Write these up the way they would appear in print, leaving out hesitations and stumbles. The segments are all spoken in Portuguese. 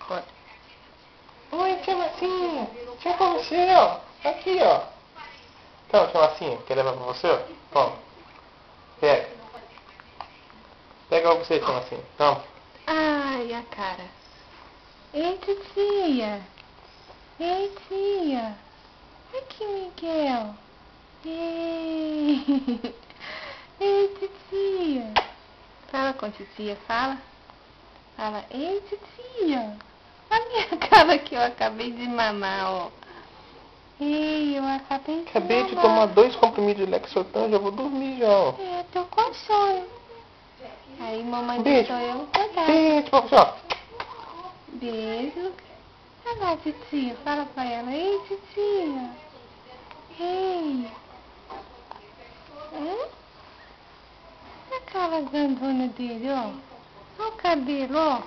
Olha. Oi, tia Massinha. Tinha pra você, ó. Aqui, ó. Então, tia Massinha, quer levar pra você, ó? Toma. Pega. Pega pra você, tia Massinha. Toma. Ai, a cara. Ei, titia. Ei, tia. Aqui, Miguel. Ei. Ei, titia. Fala com titia, fala. Fala, ei, titia. A minha cara que eu acabei de mamar, ó. Ei, eu acabei de Acabei de mamar. tomar 2 comprimidos de Lexotan, já vou dormir já, ó. É, tô com sono. Aí mamãe Beijo. deixou eu acordar. Beijo pra você, ó. Beijo. Olha lá, titia. Fala pra ela. Ei, titia. Ei. Olha a cara grandona dele, ó. Olha o cabelo, ó.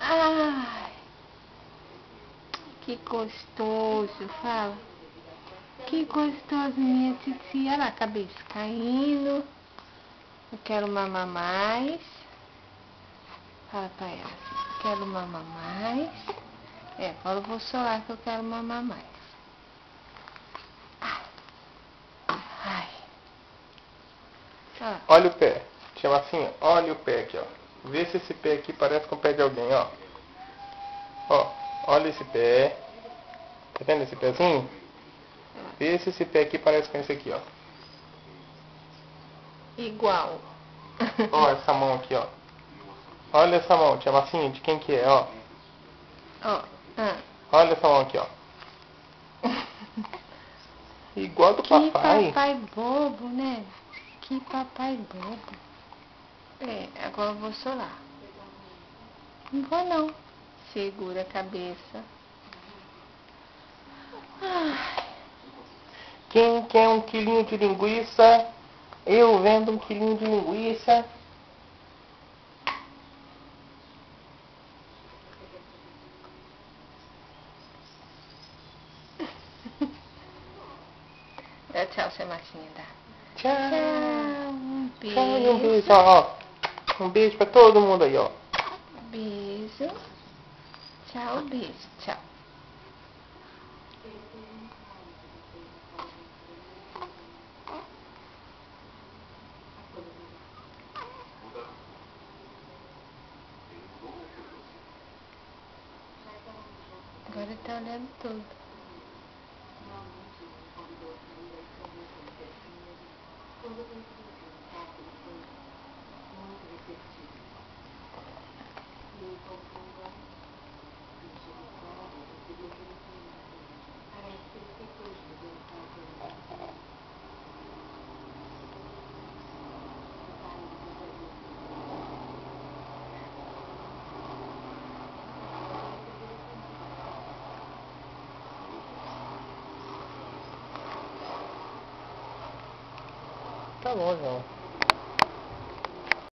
Ai. Que gostoso. Fala. Que gostoso, minha titia. Olha lá, a cabeça caindo. Eu quero mamar mais. Fala pra ela assim, quero mamar mais. É, agora eu vou solar que eu quero mamar mais. Ai. Ah. Olha o pé. Tia Massinha, olha o pé aqui, ó. Vê se esse pé aqui parece com o pé de alguém, ó. Ó, olha esse pé. Tá vendo esse pezinho? Vê se esse pé aqui parece com esse aqui, ó. Igual. Ó, essa mão aqui, ó. Olha essa mão, tia Massinha, de quem que é, ó. Ó. Olha essa mão aqui, ó. Igual do Que papai. papai bobo, né? Que papai bobo. É, agora eu vou solar. Não vou não. Segura a cabeça. Ai. Quem quer um quilinho de linguiça? Eu vendo um quilinho de linguiça. Dá tchau, seu Martinho, dá. Tchau. Tchau. Um beijo. Tchau e um beijo, ó. Um beijo pra todo mundo aí, ó. Beijo. Tchau, beijo. Tchau. Agora ele tá olhando tudo. Tá bom, João.